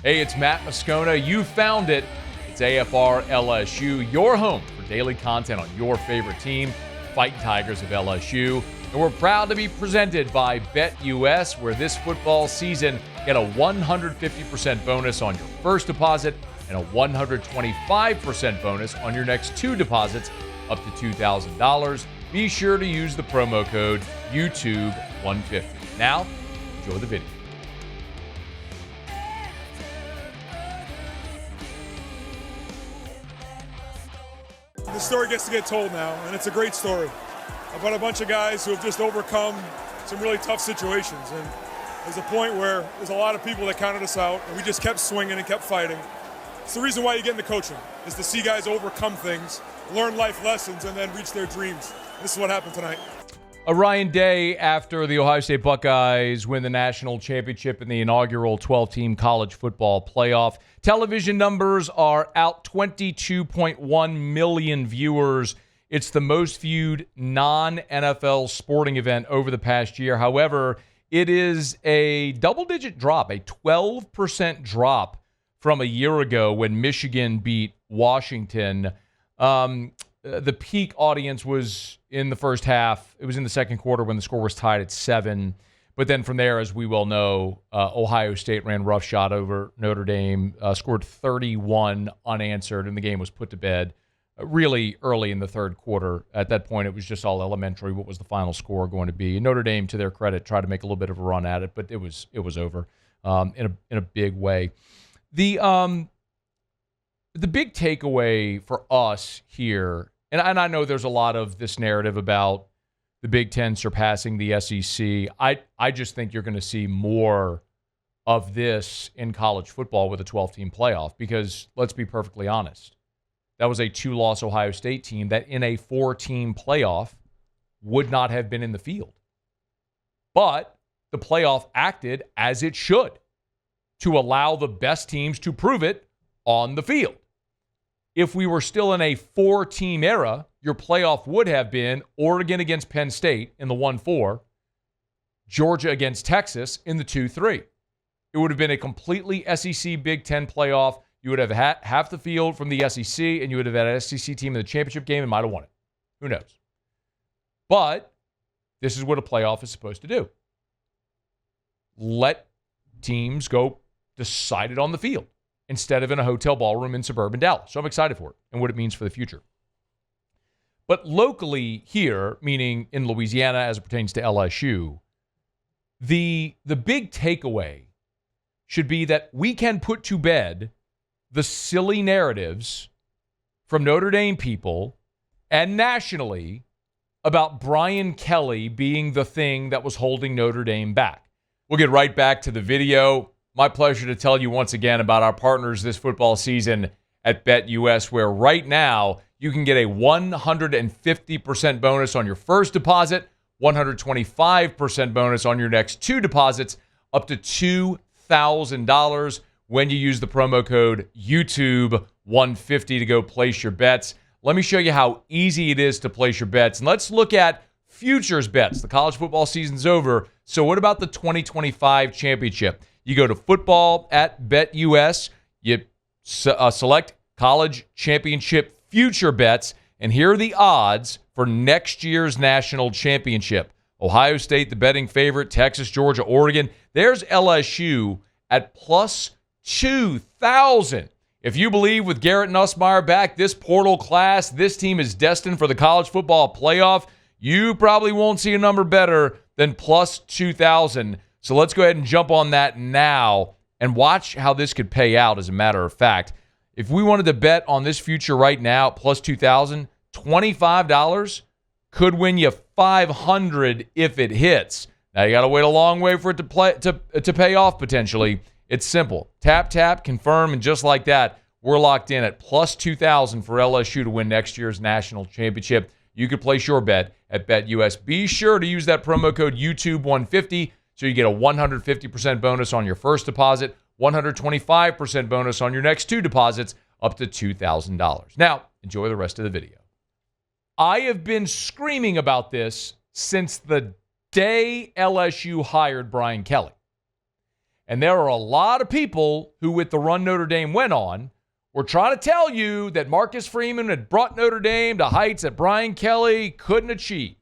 Hey, it's Matt Moscona. You found it. It's AFR LSU, your home for daily content on your favorite team, Fighting Tigers of LSU. And we're proud to be presented by BetUS, where this football season, get a 150% bonus on your first deposit and a 125% bonus on your next two deposits up to $2,000. Be sure to use the promo code YouTube150. Now, enjoy the video. The story gets to get told now, and it's a great story about a bunch of guys who have just overcome some really tough situations. And there's a point where there's a lot of people that counted us out, and we just kept swinging and kept fighting. It's the reason why you get into coaching, is to see guys overcome things, learn life lessons, and then reach their dreams. This is what happened tonight. A Ryan Day after the Ohio State Buckeyes win the national championship in the inaugural 12-team college football playoff. Television numbers are out, 22.1 million viewers. It's the most viewed non-NFL sporting event over the past year. However, it is a double-digit drop, a 12% drop from a year ago when Michigan beat Washington. The peak audience was in the first half. It was in the second quarter when the score was tied at 7. But then from there, as we well know, Ohio State ran roughshod over Notre Dame, scored 31 unanswered, and the game was put to bed really early in the third quarter. At that point, it was just all elementary. What was the final score going to be? And Notre Dame, to their credit, tried to make a little bit of a run at it, but it was over in a big way. The big takeaway for us here, and I know there's a lot of this narrative about the Big Ten surpassing the SEC. I just think you're going to see more of this in college football with a 12-team playoff because, let's be perfectly honest, that was a 2-loss Ohio State team that in a 4-team playoff would not have been in the field. But the playoff acted as it should to allow the best teams to prove it on the field. If we were still in a 4-team era, your playoff would have been Oregon against Penn State in the 1-4, Georgia against Texas in the 2-3. It would have been a completely SEC Big Ten playoff. You would have had half the field from the SEC, and you would have had an SEC team in the championship game and might have won it. Who knows? But this is what a playoff is supposed to do. Let teams go decide it on the field instead of in a hotel ballroom in suburban Dallas. So I'm excited for it and what it means for the future. But locally here, meaning in Louisiana as it pertains to LSU, the big takeaway should be that we can put to bed the silly narratives from Notre Dame people and nationally about Brian Kelly being the thing that was holding Notre Dame back. We'll get right back to the video. My pleasure to tell you once again about our partners this football season at BetUS, where right now you can get a 150% bonus on your first deposit, 125% bonus on your next two deposits, up to $2,000 when you use the promo code YouTube150 to go place your bets. Let me show you how easy it is to place your bets. And let's look at futures bets. The college football season's over. So what about the 2025 championship? You go to football at BetUS. You select college championship future bets. And here are the odds for next year's national championship. Ohio State, the betting favorite. Texas, Georgia, Oregon. There's LSU at plus 2,000. If you believe with Garrett Nussmeier back, this portal class, this team is destined for the college football playoff, you probably won't see a number better than plus 2,000. So let's go ahead and jump on that now and watch how this could pay out, as a matter of fact. If we wanted to bet on this future right now, plus 2,000, $25 could win you $500 if it hits. Now, you got to wait a long way for it to pay off potentially. It's simple. Tap, tap, confirm, and just like that, we're locked in at plus 2,000 for LSU to win next year's national championship. You can place your bet at BetUS. Be sure to use that promo code YouTube150 so you get a 150% bonus on your first deposit, 125% bonus on your next two deposits, up to $2,000. Now, enjoy the rest of the video. I have been screaming about this since the day LSU hired Brian Kelly. And there are a lot of people who, with the run Notre Dame went on, were trying to tell you that Marcus Freeman had brought Notre Dame to heights that Brian Kelly couldn't achieve.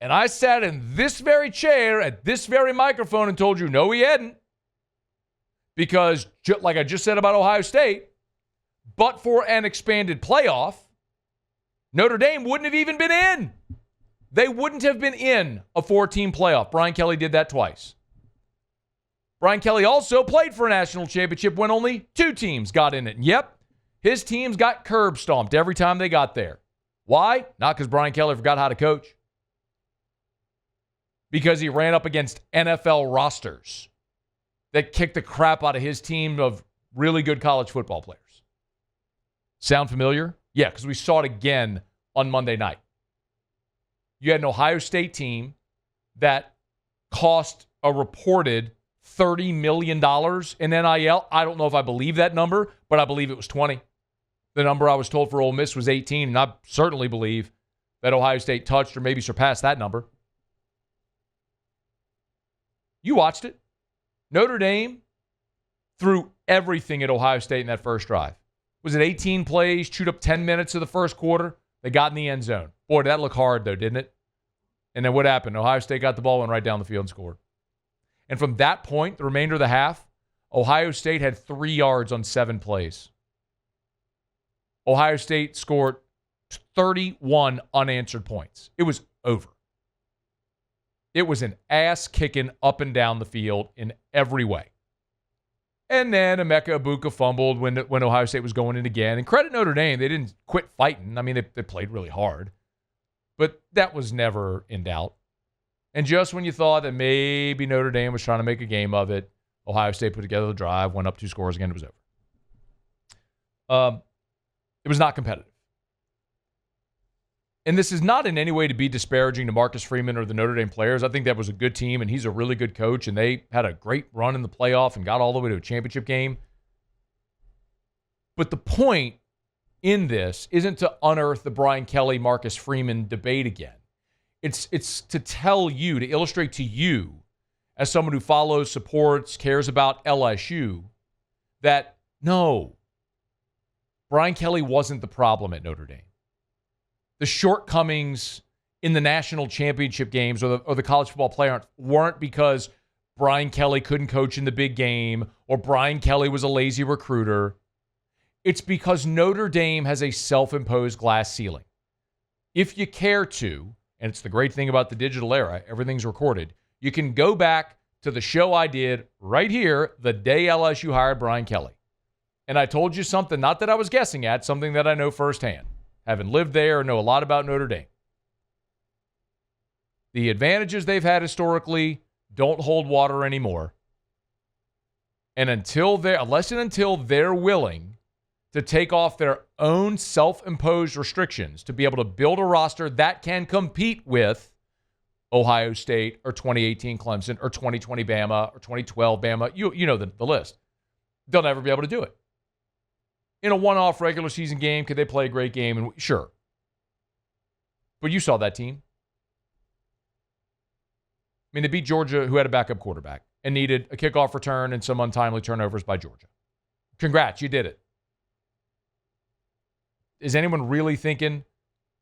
And I sat in this very chair at this very microphone and told you, no, he hadn't. Because, like I just said about Ohio State, but for an expanded playoff, Notre Dame wouldn't have even been in. They wouldn't have been in a 4-team playoff. Brian Kelly did that twice. Brian Kelly also played for a national championship when only 2 teams got in it. And yep, his teams got curb stomped every time they got there. Why? Not because Brian Kelly forgot how to coach. Because he ran up against NFL rosters that kicked the crap out of his team of really good college football players. Sound familiar? Yeah, because we saw it again on Monday night. You had an Ohio State team that cost a reported $30 million in NIL. I don't know if I believe that number, but I believe it was 20. The number I was told for Ole Miss was 18, and I certainly believe that Ohio State touched or maybe surpassed that number. You watched it. Notre Dame threw everything at Ohio State in that first drive. Was it 18 plays, chewed up 10 minutes of the first quarter? They got in the end zone. Boy, did that look hard, though, didn't it? And then what happened? Ohio State got the ball, went right down the field and scored. And from that point, the remainder of the half, Ohio State had 3 yards on 7 plays. Ohio State scored 31 unanswered points. It was over. It was an ass-kicking up and down the field in every way. And then Emeka Egbuka fumbled when Ohio State was going in again. And credit Notre Dame, they didn't quit fighting. I mean, they played really hard. But that was never in doubt. And just when you thought that maybe Notre Dame was trying to make a game of it, Ohio State put together the drive, went up 2 scores again, it was over. It was not competitive. And this is not in any way to be disparaging to Marcus Freeman or the Notre Dame players. I think that was a good team, and he's a really good coach, and they had a great run in the playoff and got all the way to a championship game. But the point in this isn't to unearth the Brian Kelly, Marcus Freeman debate again. It's to tell you, to illustrate to you, as someone who follows, supports, cares about LSU, that no, Brian Kelly wasn't the problem at Notre Dame. The shortcomings in the national championship games or the college football player weren't because Brian Kelly couldn't coach in the big game or Brian Kelly was a lazy recruiter. It's because Notre Dame has a self-imposed glass ceiling. If you care to, and it's the great thing about the digital era, everything's recorded, you can go back to the show I did right here the day LSU hired Brian Kelly. And I told you something, not that I was guessing at, something that I know firsthand. Having lived there and know a lot about Notre Dame. The advantages they've had historically don't hold water anymore. And unless and until they're willing to take off their own self-imposed restrictions to be able to build a roster that can compete with Ohio State or 2018 Clemson or 2020 Bama or 2012 Bama, you know the list. They'll never be able to do it. In a one-off regular season game, could they play a great game? And sure. But you saw that team. I mean, they beat Georgia, who had a backup quarterback, and needed a kickoff return and some untimely turnovers by Georgia. Congrats, you did it. Is anyone really thinking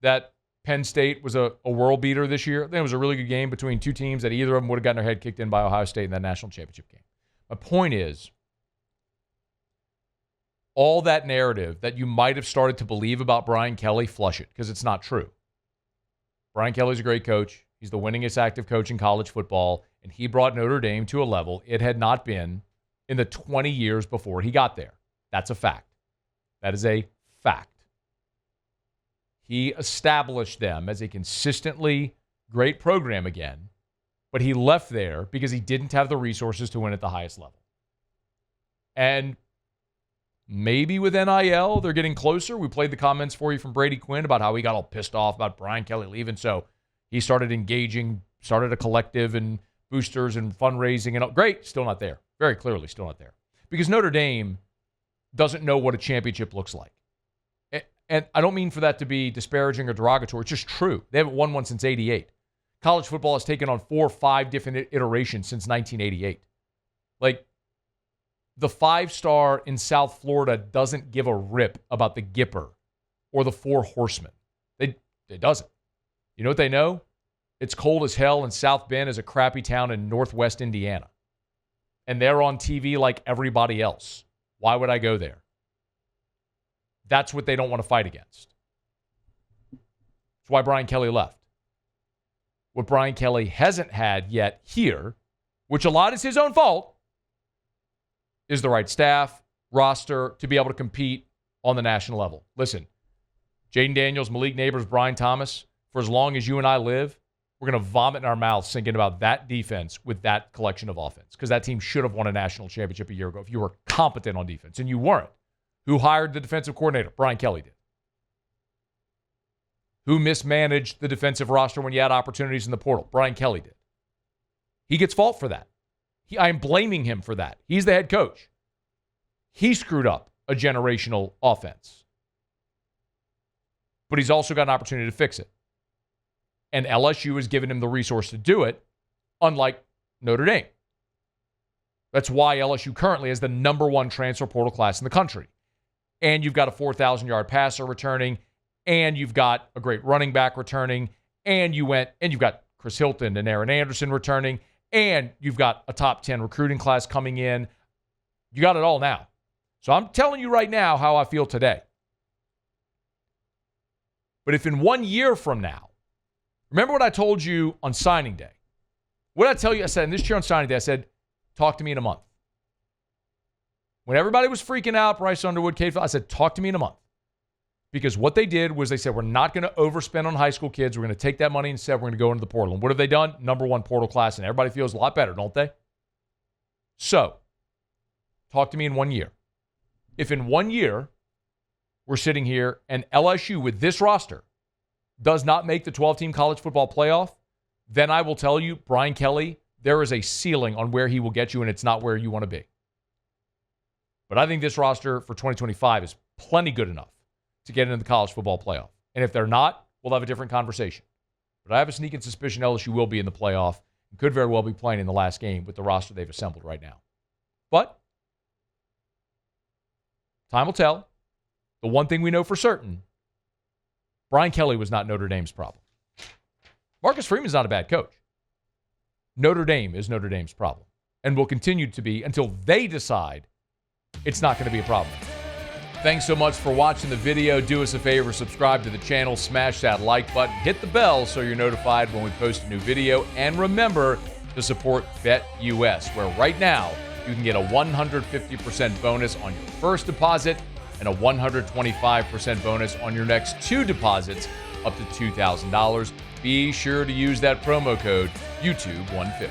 that Penn State was a world beater this year? I think it was a really good game between 2 teams that either of them would have gotten their head kicked in by Ohio State in that national championship game. My point is, all that narrative that you might have started to believe about Brian Kelly, flush it, because it's not true. Brian Kelly's a great coach. He's the winningest active coach in college football, and he brought Notre Dame to a level it had not been in the 20 years before he got there. That's a fact. That is a fact. He established them as a consistently great program again, but he left there because he didn't have the resources to win at the highest level. And maybe with NIL, they're getting closer. We played the comments for you from Brady Quinn about how he got all pissed off about Brian Kelly leaving. So he started engaging, started a collective and boosters and fundraising. And great, still not there. Very clearly still not there. Because Notre Dame doesn't know what a championship looks like. And I don't mean for that to be disparaging or derogatory. It's just true. They haven't won one since '88. college football has taken on 4 or 5 different iterations since 1988. Like, the 5-star in South Florida doesn't give a rip about the Gipper or the 4 Horsemen. It doesn't. You know what they know? It's cold as hell, and South Bend is a crappy town in northwest Indiana. And they're on TV like everybody else. Why would I go there? That's what they don't want to fight against. That's why Brian Kelly left. What Brian Kelly hasn't had yet here, which a lot is his own fault, is the right staff, roster to be able to compete on the national level. Listen, Jaden Daniels, Malik Neighbors, Brian Thomas, for as long as you and I live, we're going to vomit in our mouths thinking about that defense with that collection of offense, because that team should have won a national championship a year ago if you were competent on defense, and you weren't. Who hired the defensive coordinator? Brian Kelly did. Who mismanaged the defensive roster when you had opportunities in the portal? Brian Kelly did. He gets fault for that. I'm blaming him for that. He's the head coach. He screwed up a generational offense. But he's also got an opportunity to fix it. And LSU has given him the resource to do it, unlike Notre Dame. That's why LSU currently has the number 1 transfer portal class in the country. And you've got a 4,000-yard passer returning, and you've got a great running back returning, and you've got Chris Hilton and Aaron Anderson returning, and you've got a top 10 recruiting class coming in. You got it all now. So I'm telling you right now how I feel today. But if in 1 year from now, remember what I told you on signing day? What did I tell you? I said in this chair on signing day, I said, talk to me in a month. When everybody was freaking out, Bryce Underwood, Kate, I said, talk to me in a month. Because what they did was they said, we're not going to overspend on high school kids. We're going to take that money and instead we're going to go into the portal. And what have they done? Number 1 portal class, and everybody feels a lot better, don't they? So, talk to me in 1 year. If in 1 year we're sitting here and LSU with this roster does not make the 12-team college football playoff, then I will tell you, Brian Kelly, there is a ceiling on where he will get you, and it's not where you want to be. But I think this roster for 2025 is plenty good enough to get into the college football playoff. And if they're not, we'll have a different conversation. But I have a sneaking suspicion LSU will be in the playoff and could very well be playing in the last game with the roster they've assembled right now. But time will tell. The one thing we know for certain, Brian Kelly was not Notre Dame's problem. Marcus Freeman is not a bad coach. Notre Dame is Notre Dame's problem and will continue to be until they decide it's not going to be a problem. Thanks so much for watching the video. Do us a favor, subscribe to the channel, smash that like button, hit the bell so you're notified when we post a new video, and remember to support BetUS, where right now you can get a 150% bonus on your first deposit and a 125% bonus on your next 2 deposits up to $2,000. Be sure to use that promo code YouTube150.